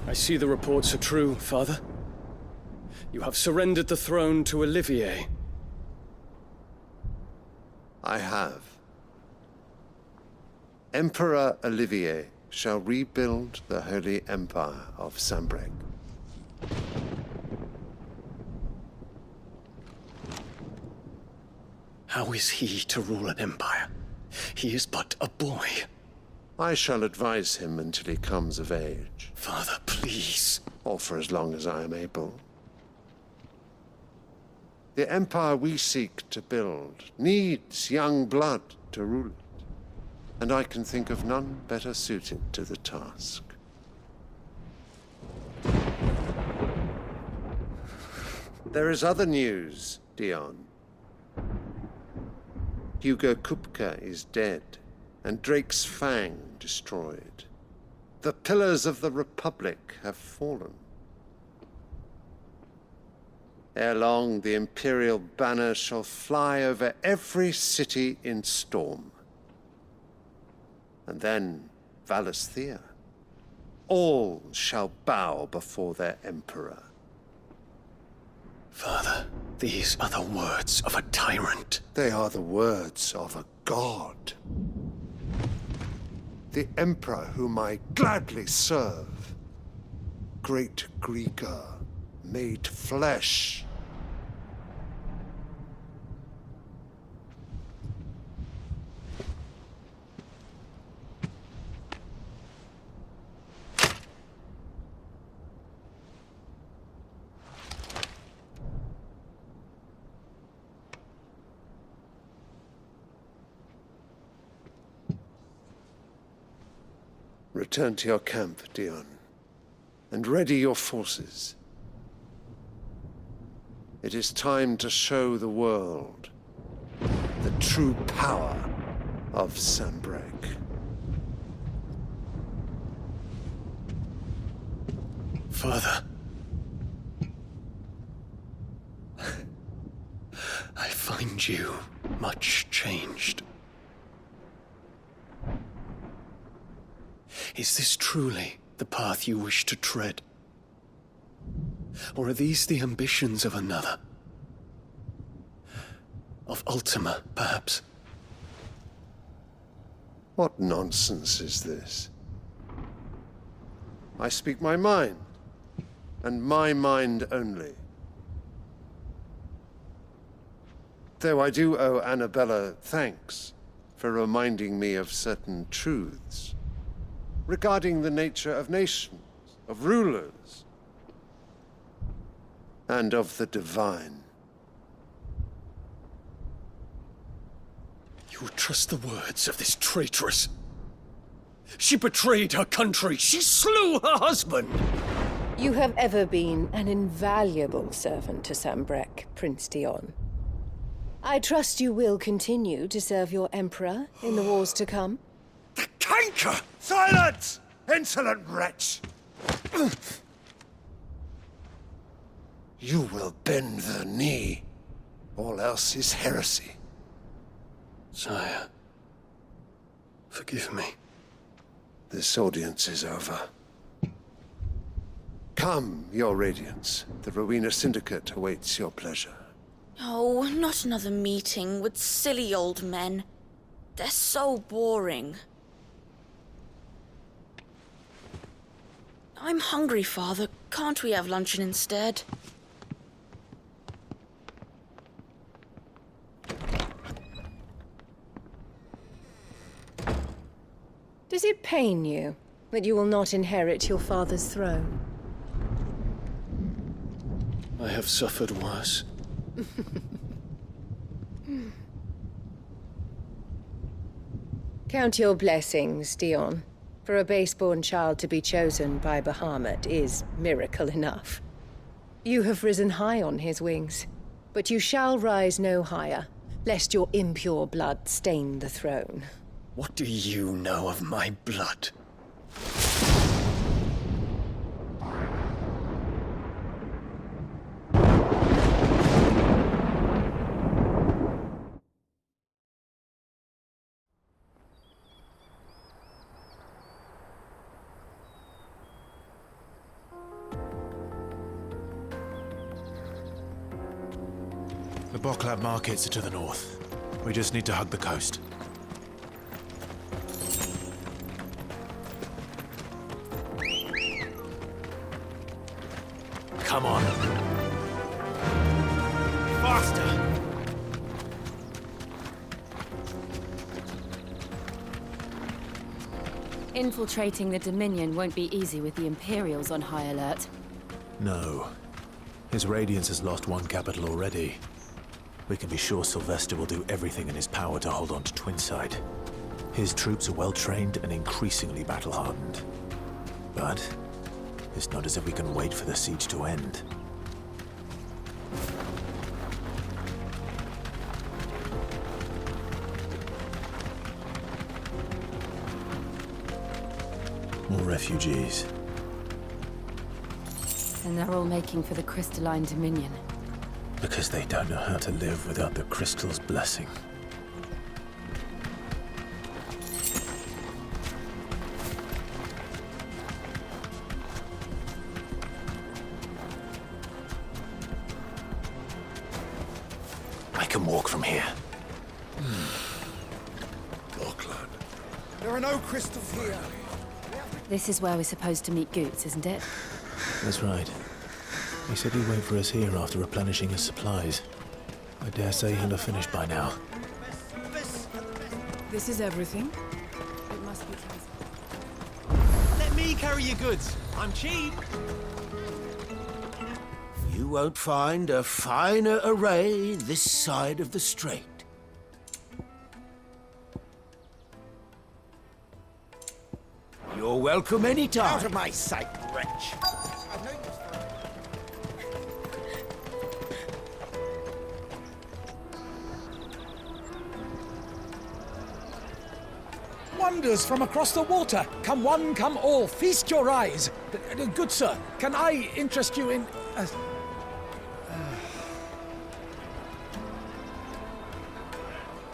I see the reports are true, Father. You have surrendered the throne to Olivier. I have. Emperor Olivier shall rebuild the Holy Empire of Sanbreque. How is he to rule an empire? He is but a boy. I shall advise him until he comes of age. Father, please. Or for as long as I am able. The empire we seek to build needs young blood to rule it, and I can think of none better suited to the task. There is other news, Dion. Hugo Kupka is dead, and Drake's Fang destroyed. The pillars of the Republic have fallen. Ere long, the Imperial banner shall fly over every city in Storm. And then Valisthea. All shall bow before their Emperor. Father, these are the words of a tyrant. They are the words of a god. The Emperor whom I gladly serve. Great Greeker, made flesh. Return to your camp, Dion, and ready your forces. It is time to show the world the true power of Sanbreque. Father. I find you much changed. Is this truly the path you wish to tread? Or are these the ambitions of another? Of Ultima, perhaps? What nonsense is this? I speak my mind, and my mind only. Though I do owe Annabella thanks for reminding me of certain truths regarding the nature of nations, of rulers, and of the divine. You would trust the words of this traitress? She betrayed her country. She slew her husband. You have ever been an invaluable servant to Sanbreque, Prince Dion. I trust you will continue to serve your Emperor in the wars to come. The canker! Silence! Insolent wretch! You will bend the knee. All else is heresy. Sire, forgive me. This audience is over. Come, your Radiance. The Rowena Syndicate awaits your pleasure. Oh, not another meeting with silly old men. They're so boring. I'm hungry, Father. Can't we have luncheon instead? Does it pain you that you will not inherit your father's throne? I have suffered worse. Count your blessings, Dion. For a base-born child to be chosen by Bahamut is miracle enough. You have risen high on his wings, but you shall rise no higher, lest your impure blood stain the throne. What do you know of my blood? The Boklab markets are to the north. We just need to hug the coast. Come on. Faster! Infiltrating the Dominion won't be easy with the Imperials on high alert. No. His Radiance has lost one capital already. We can be sure Sylvester will do everything in his power to hold on to Twinside. His troops are well-trained and increasingly battle-hardened. But it's not as if we can wait for the siege to end. More refugees. And they're all making for the Crystalline Dominion. Because they don't know how to live without the crystal's blessing. I can walk from here. Auckland. There are no crystals here. This is where we're supposed to meet Goots, isn't it? That's right. He said he'd wait for us here after replenishing his supplies. I dare say he'll have finished by now. This is everything? It must be Let me carry your goods. I'm cheap. You won't find a finer array this side of the strait. You're welcome anytime. Out of my sight, wretch. I've known this for Wonders from across the water. Come one, come all. Feast your eyes. Good sir, can I interest you in...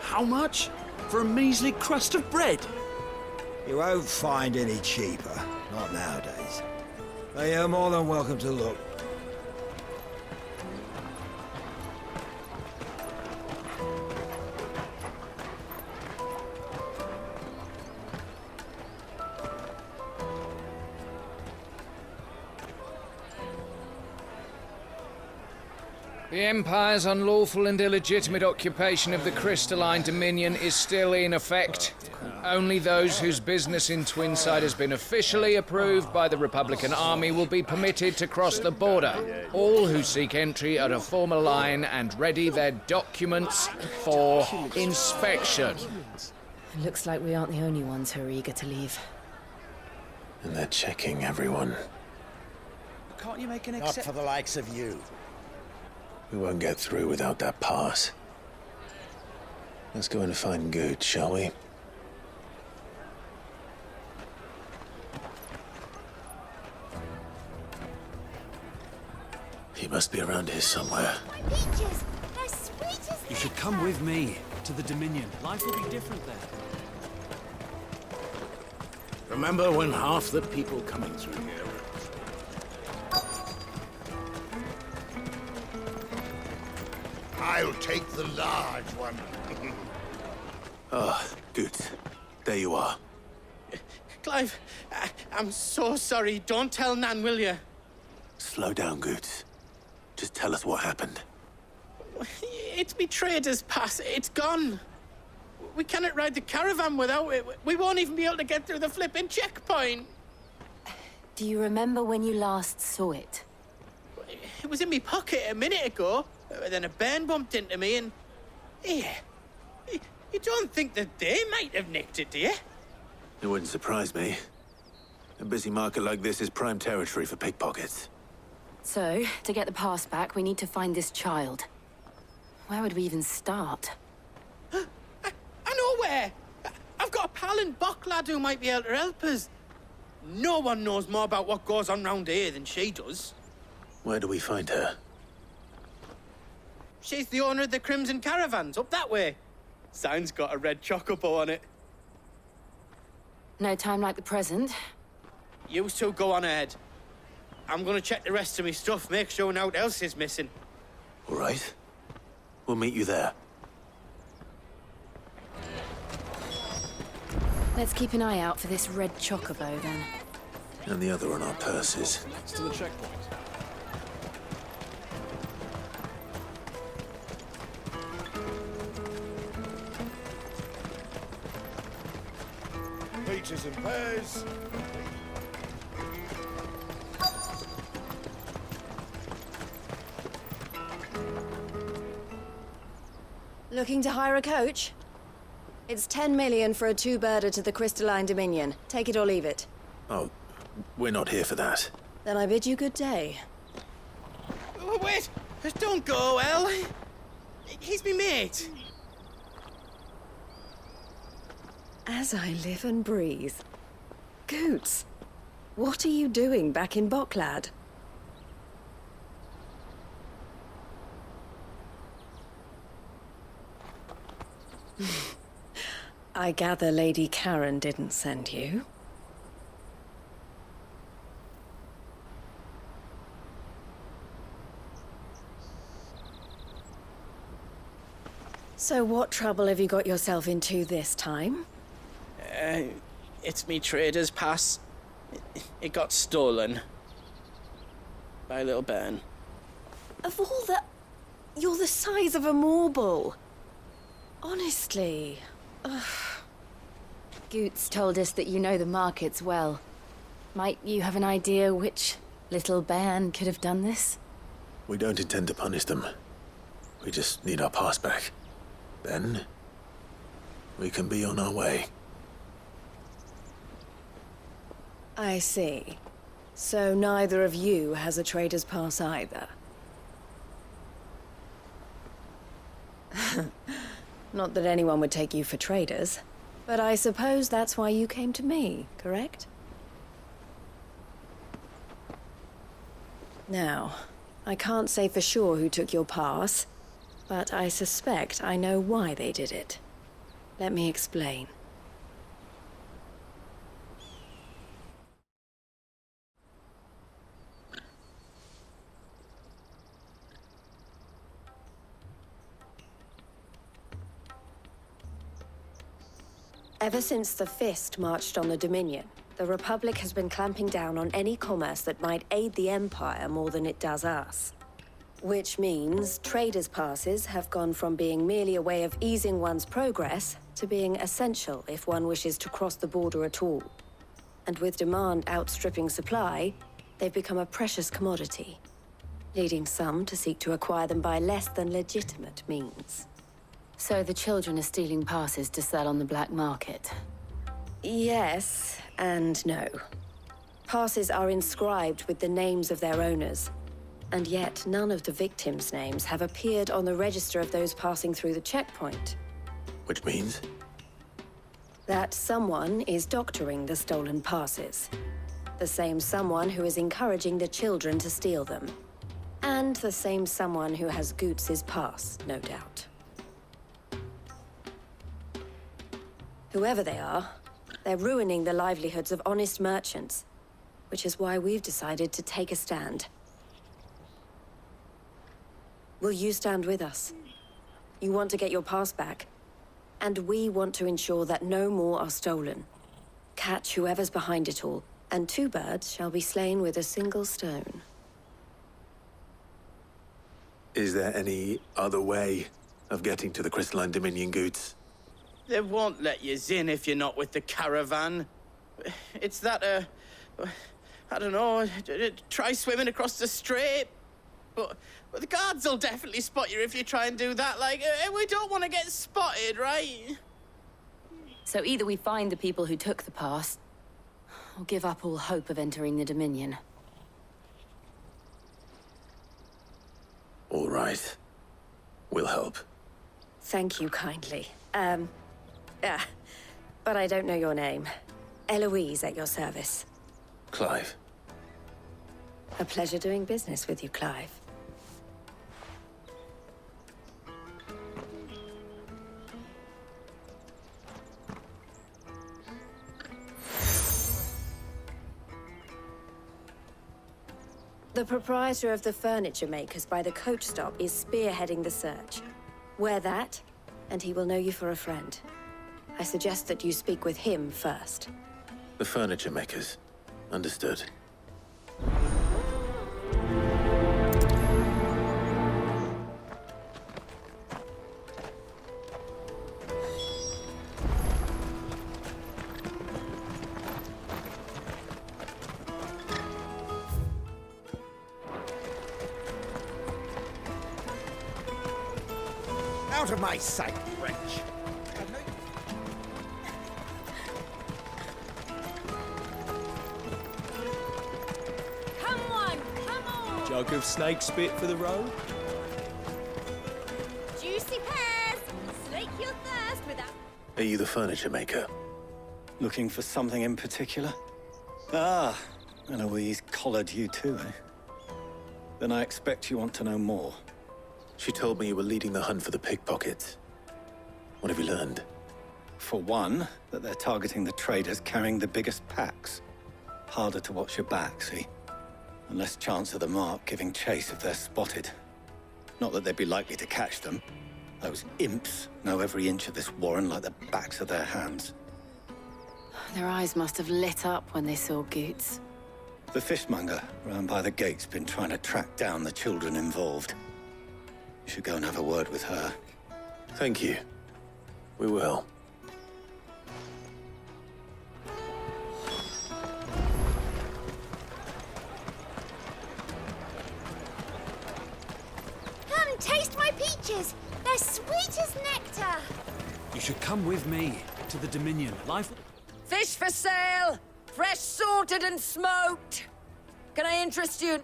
How much? For a measly crust of bread? You won't find any cheaper. Not nowadays. But you're more than welcome to look. The Empire's unlawful and illegitimate occupation of the Crystalline Dominion is still in effect. Only those whose business in Twinside has been officially approved by the Republican Army will be permitted to cross the border. All who seek entry are to form a line and ready their documents for inspection. It looks like we aren't the only ones who are eager to leave. And they're checking everyone. Can't you make an Not for the likes of you. We won't get through without that pass. Let's go and find Good, shall we? He must be around here somewhere. You should come with me to the Dominion. Life will be different there. Remember when half the people coming through here... I'll take the large one. Ah, good. There you are. Clive, I'm so sorry. Don't tell Nan, will you? Slow down, Goots. Just tell us what happened. It's me trader's pass. It's gone. We cannot ride the caravan without it. We won't even be able to get through the flipping checkpoint. Do you remember when you last saw it? It was in my pocket a minute ago. Then a bairn bumped into me and... Yeah. You don't think that they might have nicked it, do you? It wouldn't surprise me. A busy market like this is prime territory for pickpockets. So, to get the pass back, we need to find this child. Where would we even start? I know where! I've got a pal in Bock lad who might be able to help us. No one knows more about what goes on round here than she does. Where do we find her? She's the owner of the Crimson Caravans, up that way. Sign's got a red chocobo on it. No time like the present. You two go on ahead. I'm gonna check the rest of my stuff, make sure nothing else is missing. All right. We'll meet you there. Let's keep an eye out for this red chocobo, then. And the other on our purses. Next to the checkpoint. Peaches and pears. Looking to hire a coach? It's 10 million for a two-birder to the Crystalline Dominion. Take it or leave it. Oh, we're not here for that. Then I bid you good day. Oh, wait! Don't go, El. He's me mate. As I live and breathe. Goots, what are you doing back in Boklad? I gather Lady Karen didn't send you. So what trouble have you got yourself into this time? It's me trader's pass. It got stolen. By a little bairn. Of all the... You're the size of a marble. Honestly. Ugh. Goots told us that you know the markets well. Might you have an idea which little bairn could have done this? We don't intend to punish them. We just need our pass back. Then, we can be on our way. I see. So neither of you has a trader's pass either. Not that anyone would take you for traders, but I suppose that's why you came to me, correct? Now, I can't say for sure who took your pass, but I suspect I know why they did it. Let me explain. Ever since the Fist marched on the Dominion, the Republic has been clamping down on any commerce that might aid the Empire more than it does us. Which means traders' passes have gone from being merely a way of easing one's progress to being essential if one wishes to cross the border at all. And with demand outstripping supply, they've become a precious commodity, leading some to seek to acquire them by less than legitimate means. So the children are stealing passes to sell on the black market? Yes, and no. Passes are inscribed with the names of their owners, and yet none of the victims' names have appeared on the register of those passing through the checkpoint. Which means? That someone is doctoring the stolen passes. The same someone who is encouraging the children to steal them. And the same someone who has Goots' pass, no doubt. Whoever they are, they're ruining the livelihoods of honest merchants, which is why we've decided to take a stand. Will you stand with us? You want to get your pass back, and we want to ensure that no more are stolen. Catch whoever's behind it all, and two birds shall be slain with a single stone. Is there any other way of getting to the Crystalline Dominion, Goots? They won't let you in if you're not with the caravan. It's that, I don't know, try swimming across the strait. But the guards will definitely spot you if you try and do that. Like, we don't want to get spotted, right? So either we find the people who took the pass, or give up all hope of entering the Dominion. All right. We'll help. Thank you kindly. But I don't know your name. Eloise at your service. Clive. A pleasure doing business with you, Clive. The proprietor of the furniture makers by the coach stop is spearheading the search. Wear that, and he will know you for a friend. I suggest that you speak with him first. The furniture makers. Understood. Out of my sight, wretch! Come on, come on! Jug of snake spit for the road? Juicy pears! Slake your thirst without... Are you the furniture maker? Looking for something in particular? Ah, Eloise collared you too, eh? Then I expect you want to know more. She told me you were leading the hunt for the pickpockets. What have you learned? For one, that they're targeting the traders carrying the biggest packs. Harder to watch your back, see? And less chance of the mark giving chase if they're spotted. Not that they'd be likely to catch them. Those imps know every inch of this warren like the backs of their hands. Their eyes must have lit up when they saw Goots. The fishmonger round by the gate's been trying to track down the children involved. You should go and have a word with her. Thank you. We will. Come, taste my peaches! They're sweet as nectar! You should come with me to the Dominion. Life... Fish for sale! Fresh salted and smoked! Can I interest you?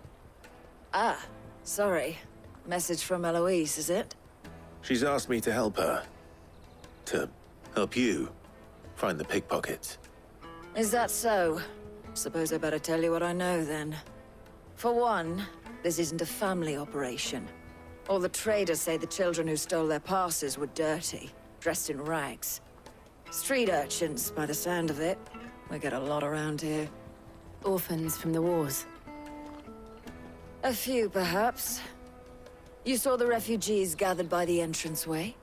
Ah, sorry. Message from Eloise, is it? She's asked me to help her. To help you find the pickpockets. Is that so? Suppose I better tell you what I know, then. For one, this isn't a family operation. All the traders say the children who stole their passes were dirty, dressed in rags. Street urchins, by the sound of it. We get a lot around here. Orphans from the wars. A few, perhaps. You saw the refugees gathered by the entranceway?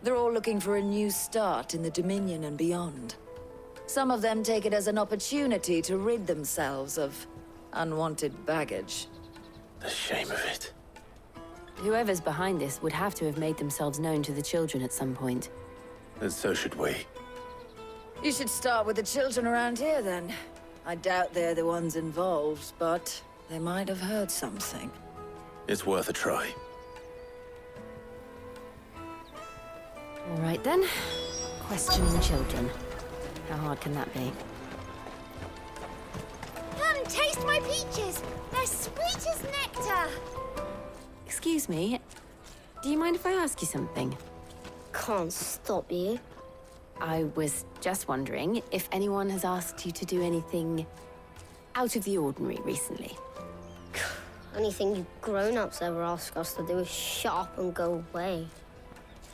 They're all looking for a new start in the Dominion and beyond. Some of them take it as an opportunity to rid themselves of unwanted baggage. The shame of it. Whoever's behind this would have to have made themselves known to the children at some point. And so should we. You should start with the children around here, then. I doubt they're the ones involved, but they might have heard something. It's worth a try. All right, then. Questioning children. How hard can that be? Come, taste my peaches! They're sweet as nectar! Excuse me, do you mind if I ask you something? Can't stop you. I was just wondering if anyone has asked you to do anything out of the ordinary recently. Anything you grown-ups ever ask us to do is shut up and go away.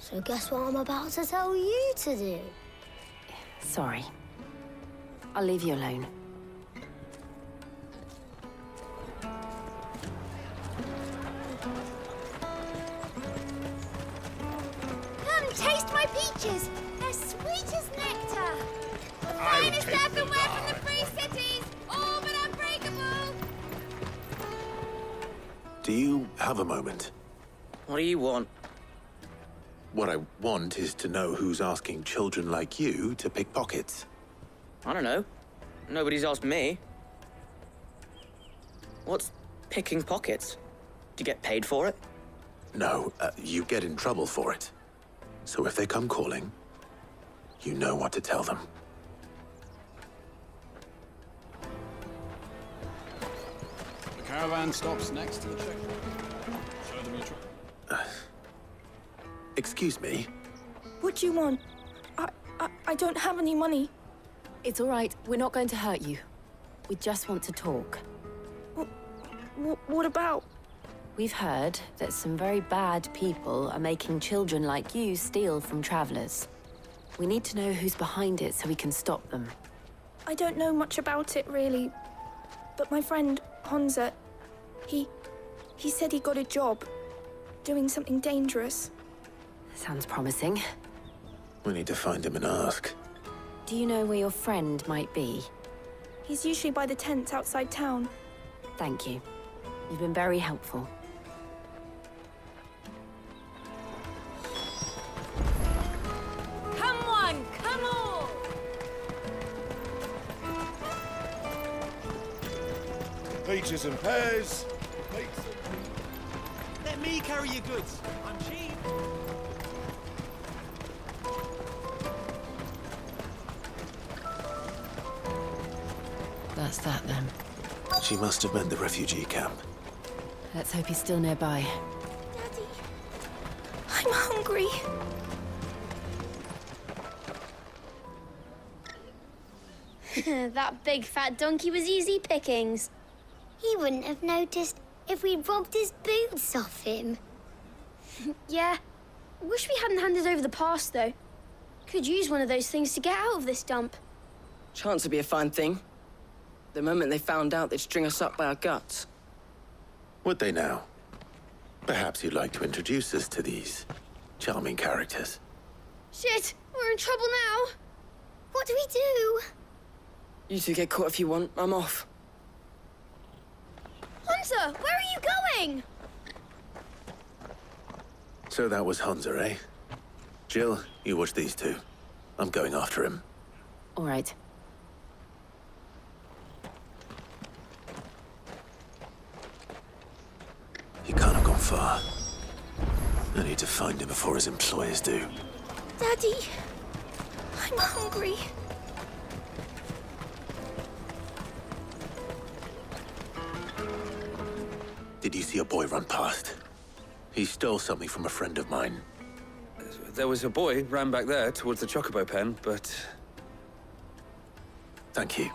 So guess what I'm about to tell you to do? Sorry. I'll leave you alone. Come, taste my peaches! They're sweet as nectar! The finest earthenware from the Free Cities! All but unbreakable! Do you have a moment? What do you want? What I want is to know who's asking children like you to pick pockets. I don't know. Nobody's asked me. What's picking pockets? Do you get paid for it? No, you get in trouble for it. So if they come calling, you know what to tell them. The caravan stops next to the checkpoint. Show them your Excuse me? What do you want? I don't have any money. It's all right. We're not going to hurt you. We just want to talk. What about? We've heard that some very bad people are making children like you steal from travelers. We need to know who's behind it so we can stop them. I don't know much about it, really. But my friend, Honza, he said he got a job. doing something dangerous. Sounds promising. We need to find him and ask. Do you know where your friend might be? He's usually by the tents outside town. Thank you. You've been very helpful. Come on, come on! Peaches and pears. Let me carry your goods. I'm cheap. That's that then. She must have meant the refugee camp. Let's hope he's still nearby. Daddy, I'm hungry. That big fat donkey was easy pickings. He wouldn't have noticed if we'd robbed his boots off him. Yeah. Wish we hadn't handed over the pass, though. Could use one of those things to get out of this dump. Chance would be a fine thing. The moment they found out, they'd string us up by our guts. Would they now? Perhaps you'd like to introduce us to these charming characters. Shit, we're in trouble now. What do we do? You two get caught if you want. I'm off. Hunter, where are you going? So that was Hunter, eh? Jill, you watch these two. I'm going after him. All right. He can't have gone far. I need to find him before his employers do. Daddy, I'm hungry. Did you see a boy run past? He stole something from a friend of mine. There was a boy ran back there towards the chocobo pen, but... Thank you.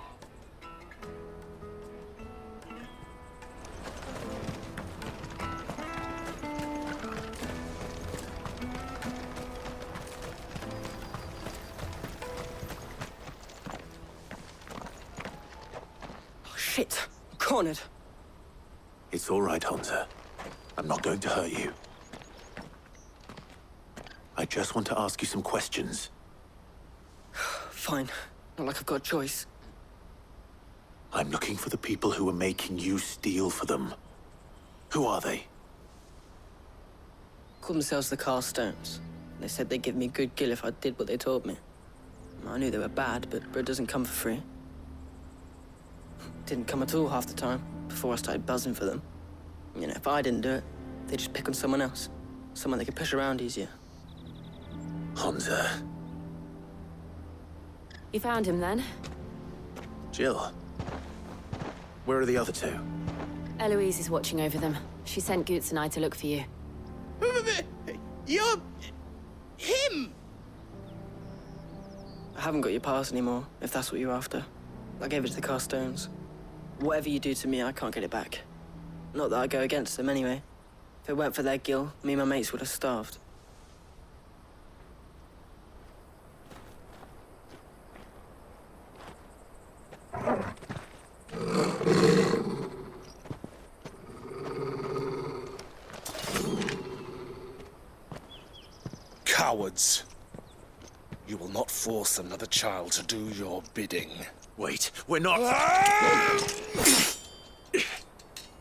Oh, shit. I'm cornered. It's all right, Hunter. I'm not going to hurt you. I just want to ask you some questions. Fine. Not like I've got a choice. I'm looking for the people who are making you steal for them. Who are they? Called themselves the Carstones. They said they'd give me good gill if I did what they told me. I knew they were bad, but bread doesn't come for free. Didn't come at all half the time, before I started buzzing for them. You know, if I didn't do it, they'd just pick on someone else. Someone they could push around easier. Hunter. You found him then? Jill. Where are the other two? Eloise is watching over them. She sent Goots and I to look for you. You're... him! I haven't got your pass anymore, if that's what you're after. I gave it to the Carstones. Whatever you do to me, I can't get it back. Not that I go against them anyway. If it weren't for their gill, me and my mates would have starved. Cowards. You will not force another child to do your bidding. Wait, we're not...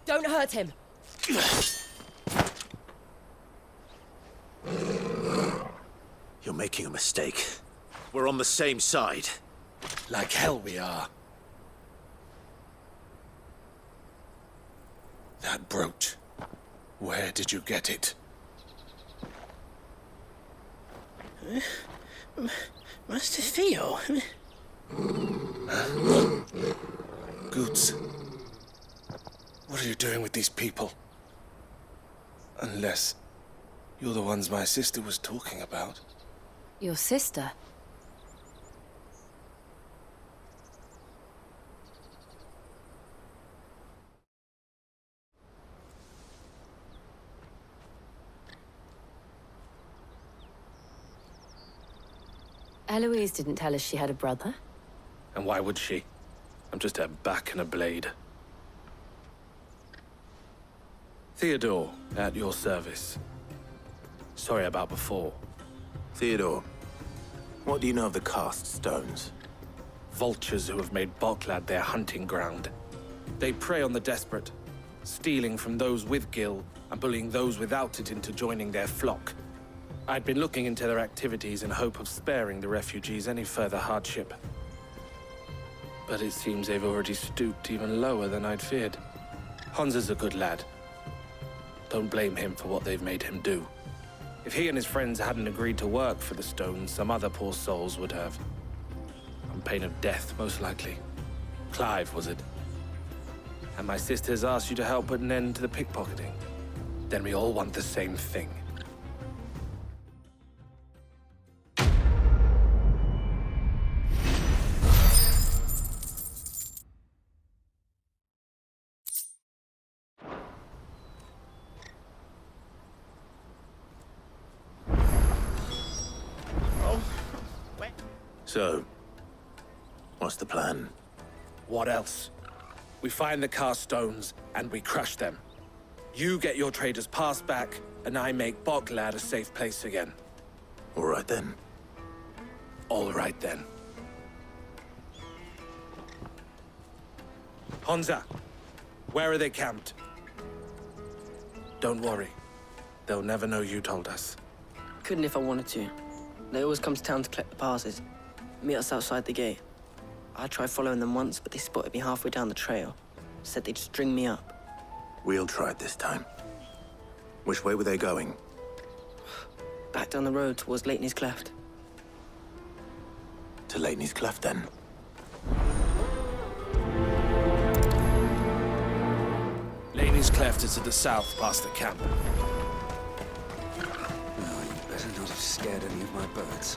Don't hurt him. You're making a mistake. We're on the same side. Like hell we are. That brooch. Where did you get it? Master Theo? Goots. What are you doing with these people? Unless you're the ones my sister was talking about. Your sister? Eloise didn't tell us she had a brother. And why would she? I'm just her back and a blade. Theodore, at your service. Sorry about before. Theodore, what do you know of the cast stones? Vultures who have made Boklad their hunting ground. They prey on the desperate, stealing from those with gil and bullying those without it into joining their flock. I'd been looking into their activities in hope of sparing the refugees any further hardship. But it seems they've already stooped even lower than I'd feared. Hans is a good lad. Don't blame him for what they've made him do. If he and his friends hadn't agreed to work for the stones, some other poor souls would have. On pain of death, most likely. Clive, was it? And my sisters asked you to help put an end to the pickpocketing. Then we all want the same thing. So, what's the plan? What else? We find the cast stones, and we crush them. You get your traders' pass back, and I make Boklad a safe place again. All right then. All right then. Honza, where are they camped? Don't worry. They'll never know you told us. Couldn't if I wanted to. They always come to town to collect the passes. Meet us outside the gate. I tried following them once, but they spotted me halfway down the trail. Said they'd string me up. We'll try it this time. Which way were they going? Back down the road towards Leitney's Cleft. To Leitney's Cleft, then? Leitney's Cleft is to the south, past the camp. No, you better not have scared any of my birds.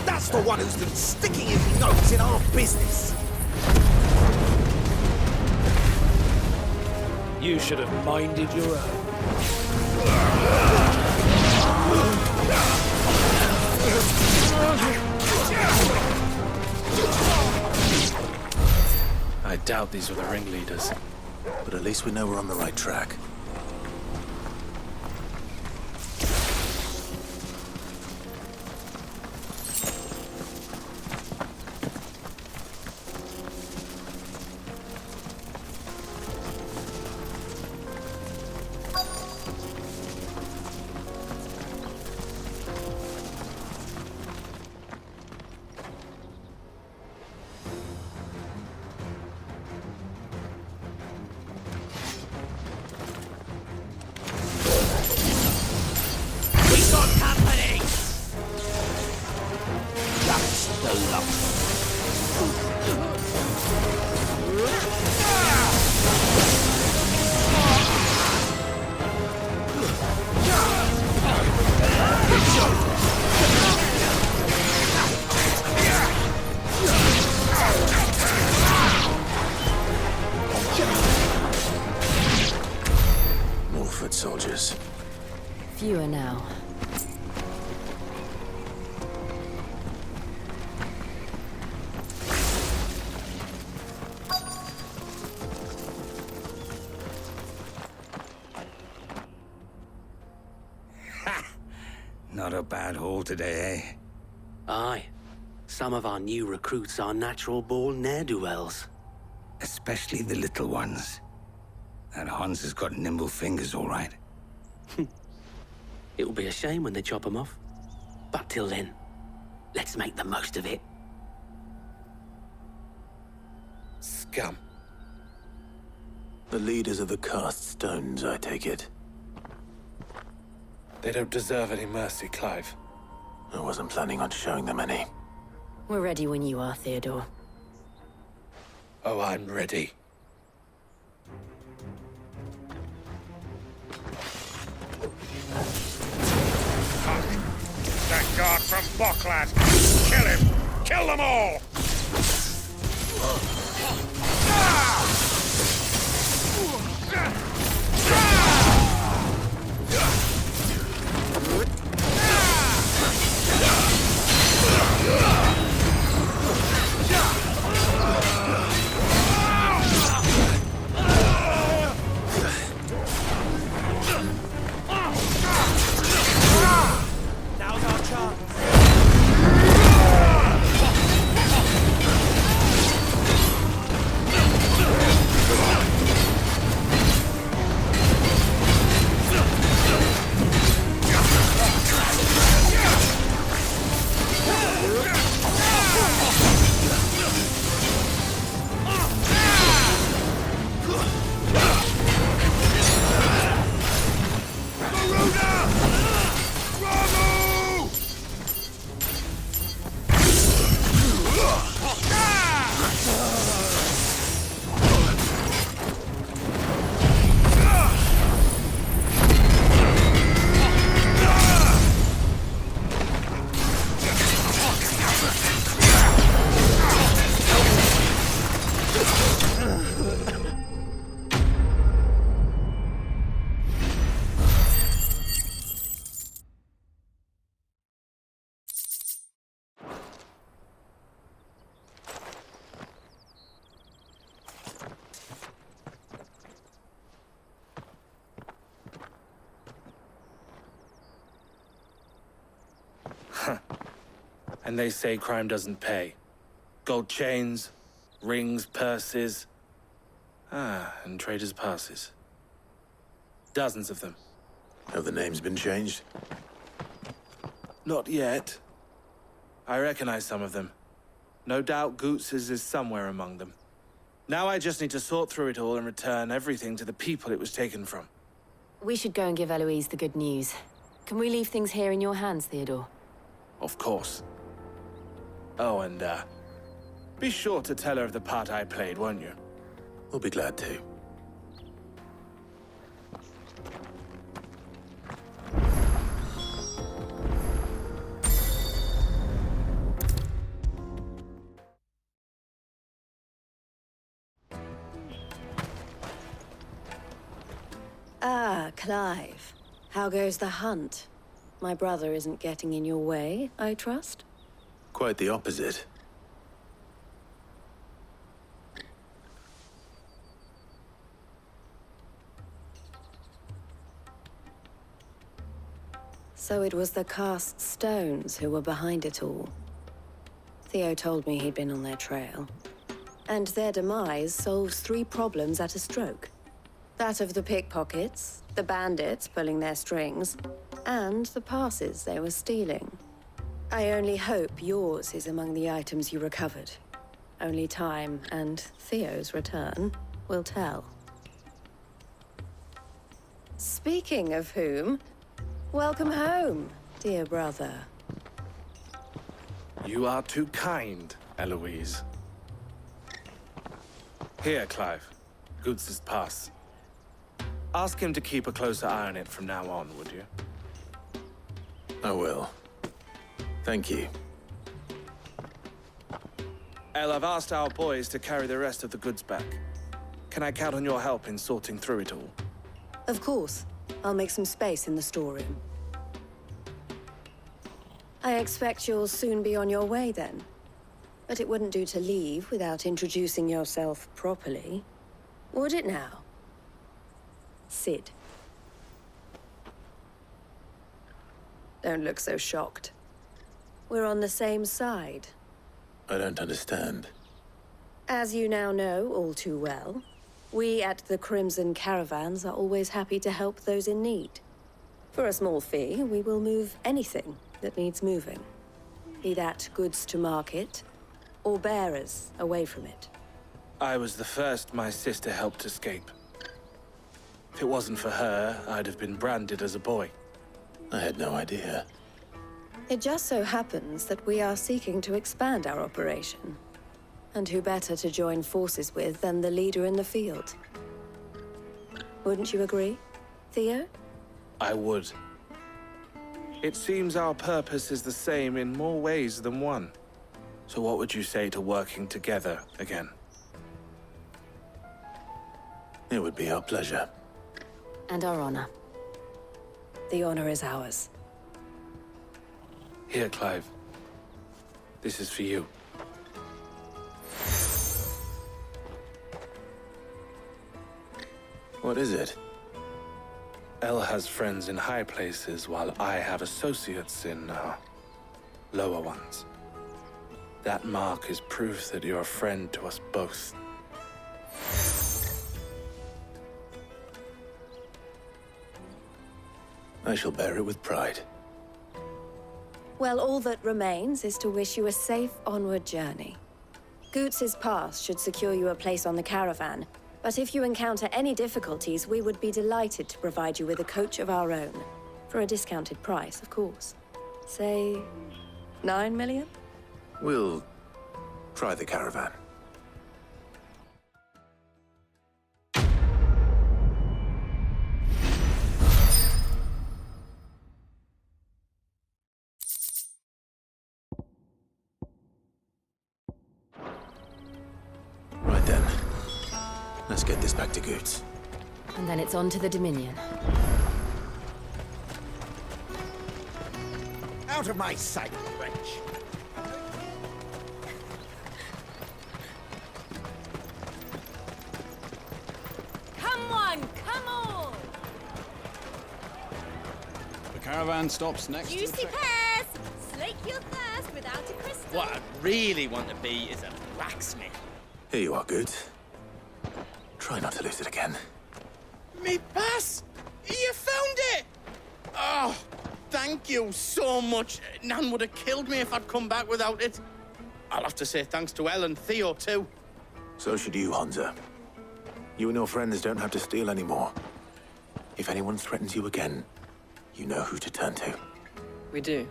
That's the one who's been sticking his nose in our business. You should have minded your own. I doubt these were the ringleaders. But at least we know we're on the right track. Soldiers. Fewer now. Not a bad haul today, eh? Aye. Some of our new recruits are natural-born ne'er-do-wells. Especially the little ones. That Hans has got nimble fingers, all right. It will be a shame when they chop them off. But till then, let's make the most of it. Scum. The leaders of the cast stones, I take it. They don't deserve any mercy, Clive. I wasn't planning on showing them any. We're ready when you are, Theodore. Oh, I'm ready. That guard from Boklad! Kill him! Kill them all! Now's our chance. And they say crime doesn't pay. Gold chains, rings, purses. And traders' passes. Dozens of them. Have the names been changed? Not yet. I recognize some of them. No doubt Goots's is somewhere among them. Now I just need to sort through it all and return everything to the people it was taken from. We should go and give Eloise the good news. Can we leave things here in your hands, Theodore? Of course. Oh, and, be sure to tell her of the part I played, won't you? We'll be glad to. Ah, Clive. How goes the hunt? My brother isn't getting in your way, I trust? Quite the opposite. So it was the cast stones who were behind it all. Theo told me he'd been on their trail. And their demise solves 3 problems at a stroke. That of the pickpockets, the bandits pulling their strings, and the passes they were stealing. I only hope yours is among the items you recovered. Only time and Theo's return will tell. Speaking of whom, welcome home, dear brother. You are too kind, Eloise. Here, Clive. Goots's pass. Ask him to keep a closer eye on it from now on, would you? I will. Thank you. El, I've asked our boys to carry the rest of the goods back. Can I count on your help in sorting through it all? Of course. I'll make some space in the storeroom. I expect you'll soon be on your way then. But it wouldn't do to leave without introducing yourself properly. Would it now? Sid. Don't look so shocked. We're on the same side. I don't understand. As you now know all too well, we at the Crimson Caravans are always happy to help those in need. For a small fee, we will move anything that needs moving. Be that goods to market, or bearers away from it. I was the first my sister helped escape. If it wasn't for her, I'd have been branded as a boy. I had no idea. It just so happens that we are seeking to expand our operation. And who better to join forces with than the leader in the field? Wouldn't you agree, Theo? I would. It seems our purpose is the same in more ways than one. So what would you say to working together again? It would be our pleasure. And our honor. The honor is ours. Here, Clive. This is for you. What is it? Elle has friends in high places, while I have associates in, lower ones. That mark is proof that you're a friend to us both. I shall bear it with pride. Well, all that remains is to wish you a safe onward journey. Goots's pass should secure you a place on the caravan, but if you encounter any difficulties, we would be delighted to provide you with a coach of our own. For a discounted price, of course. Say, 9 million? We'll try the caravan. Right then. Let's get this back to Goots. And then it's on to the Dominion. Out of my sight, wretch! Come on, come on! The caravan stops next to the Juicy pears! Slake your thirst without a crystal. What I really want to be is a blacksmith. Here you are, Goots. Try not to lose it again. Me pass! You found it! Oh, thank you so much. Nan would have killed me if I'd come back without it. I'll have to say thanks to Elle and Theo, too. So should you, Hansa. You and your friends don't have to steal anymore. If anyone threatens you again, you know who to turn to. We do.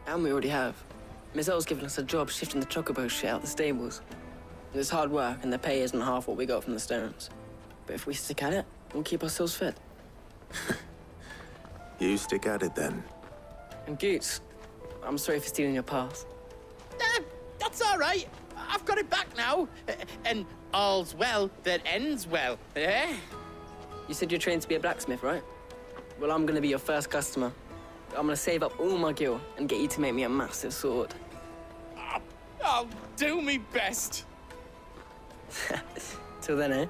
And we already have. Miss Elle's given us a job shifting the chocobo shit out the stables. It's hard work, and the pay isn't half what we got from the stones. But if we stick at it, we'll keep ourselves fed. You stick at it, then. And Goots, I'm sorry for stealing your pass. That's all right. I've got it back now. And all's well that ends well, eh? You said you're trained to be a blacksmith, right? Well, I'm gonna be your first customer. I'm gonna save up all my gil and get you to make me a massive sword. I'll do me best. Till then, eh?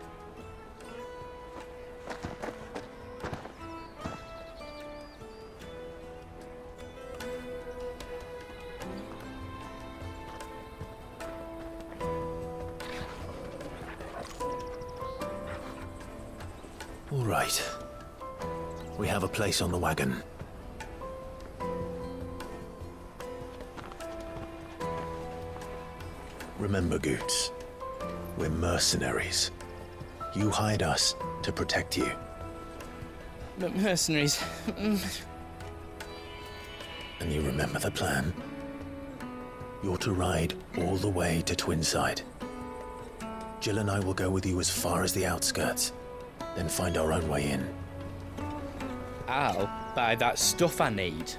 All right. We have a place on the wagon. Remember, Goots, we're mercenaries. You hired us to protect you. But mercenaries... And you remember the plan? You're to ride all the way to Twinside. Jill and I will go with you as far as the outskirts, then find our own way in. I'll buy that stuff I need.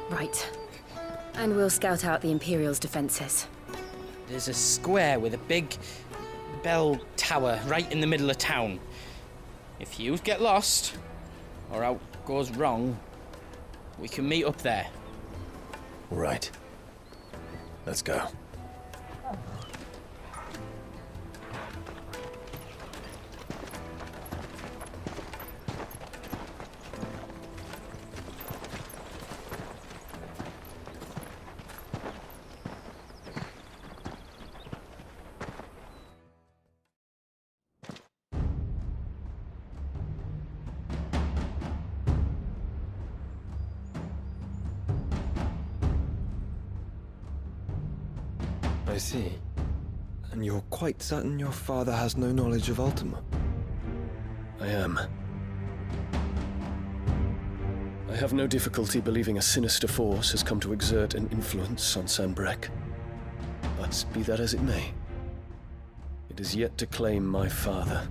Right. And we'll scout out the Imperial's defenses. There's a square with a big bell tower right in the middle of town. If you get lost, or out goes wrong, we can meet up there. All right. Let's go. I see. And you're quite certain your father has no knowledge of Ultima? I am. I have no difficulty believing a sinister force has come to exert an influence on Sanbreque. But be that as it may, it is yet to claim my father.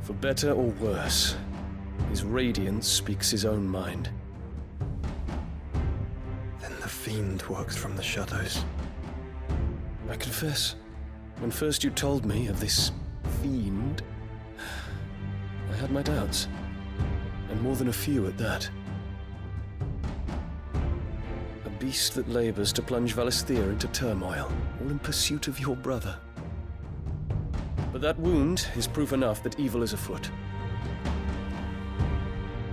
For better or worse, his radiance speaks his own mind. Then the fiend works from the shadows. I confess, when first you told me of this fiend, I had my doubts. And more than a few at that. A beast that labors to plunge Valisthea into turmoil, all in pursuit of your brother. But that wound is proof enough that evil is afoot.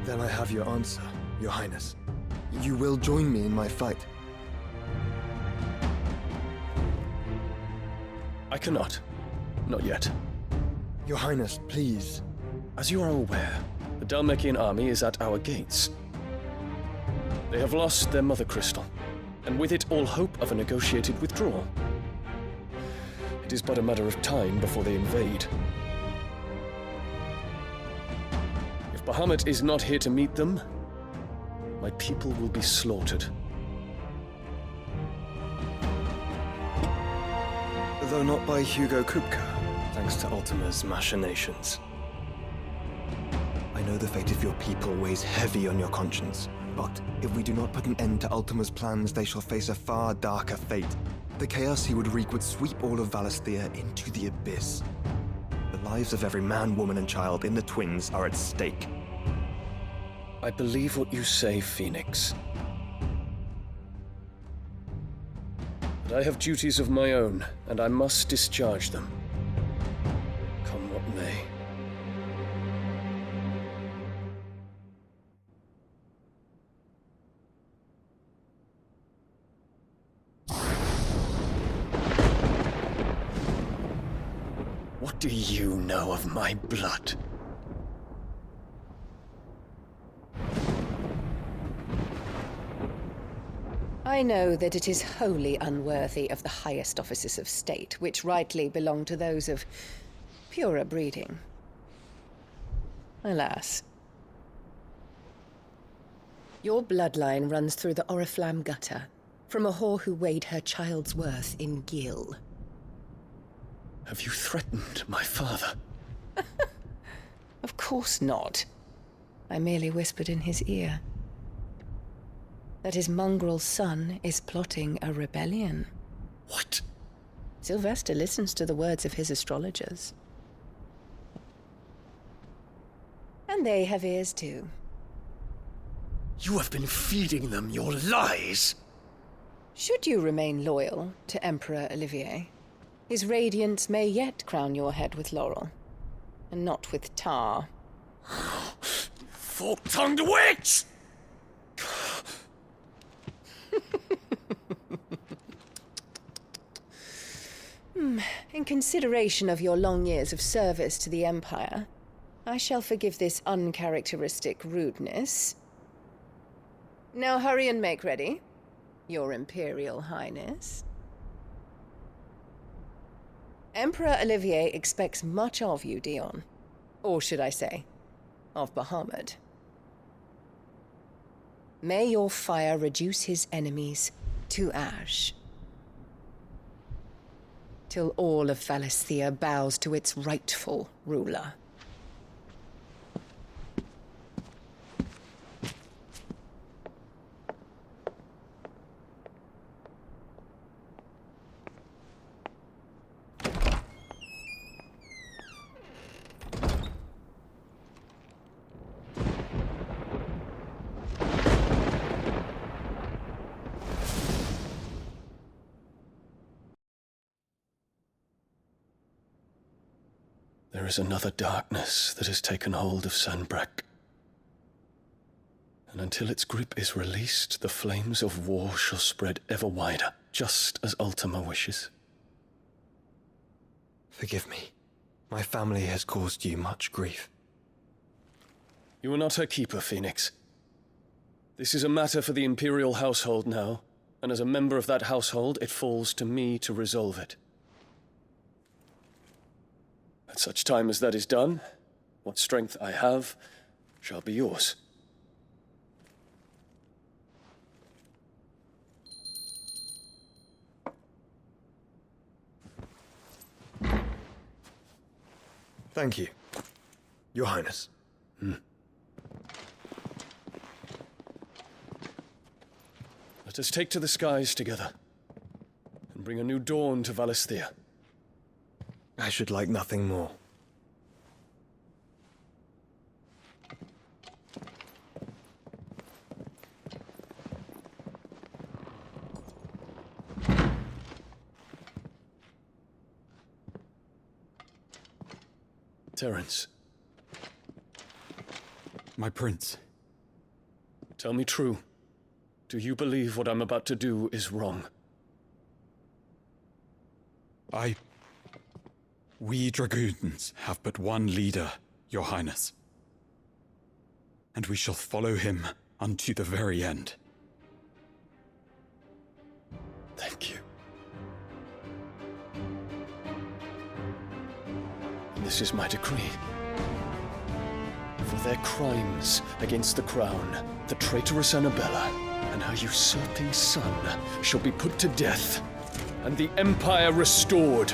Then I have your answer, Your Highness. You will join me in my fight. I cannot. Not yet. Your Highness, please. As you are aware, the Dhalmekian army is at our gates. They have lost their Mothercrystal, and with it all hope of a negotiated withdrawal. It is but a matter of time before they invade. If Bahamut is not here to meet them, my people will be slaughtered. Though not by Hugo Kupka, thanks to Ultima's machinations. I know the fate of your people weighs heavy on your conscience, but if we do not put an end to Ultima's plans, they shall face a far darker fate. The chaos he would wreak would sweep all of Valisthea into the abyss. The lives of every man, woman, and child in the Twins are at stake. I believe what you say, Phoenix. But I have duties of my own, and I must discharge them. Come what may. What do you know of my blood? I know that it is wholly unworthy of the highest offices of state, which rightly belong to those of purer breeding. Alas. Your bloodline runs through the Oriflamme gutter, from a whore who weighed her child's worth in gil. Have you threatened my father? Of course not. I merely whispered in his ear that his mongrel son is plotting a rebellion. What? Sylvester listens to the words of his astrologers. And they have ears too. You have been feeding them your lies! Should you remain loyal to Emperor Olivier, his radiance may yet crown your head with laurel, and not with tar. Fork-tongued witch! In consideration of your long years of service to the Empire, I shall forgive this uncharacteristic rudeness. Now hurry and make ready, Your Imperial Highness. Emperor Olivier expects much of you, Dion. Or should I say, of Bahamut. May your fire reduce his enemies to ash, till all of Valisthea bows to its rightful ruler. There is another darkness that has taken hold of Sanbreque. And until its grip is released, the flames of war shall spread ever wider, just as Ultima wishes. Forgive me. My family has caused you much grief. You are not her keeper, Phoenix. This is a matter for the Imperial household now, and as a member of that household, it falls to me to resolve it. At such time as that is done, what strength I have shall be yours. Thank you, Your Highness. Let us take to the skies together, and bring a new dawn to Valisthea. I should like nothing more. Terence. My prince. Tell me true. Do you believe what I'm about to do is wrong? We dragoons have but one leader, Your Highness. And we shall follow him unto the very end. Thank you. And this is my decree. For their crimes against the crown, the traitorous Annabella and her usurping son shall be put to death, and the Empire restored.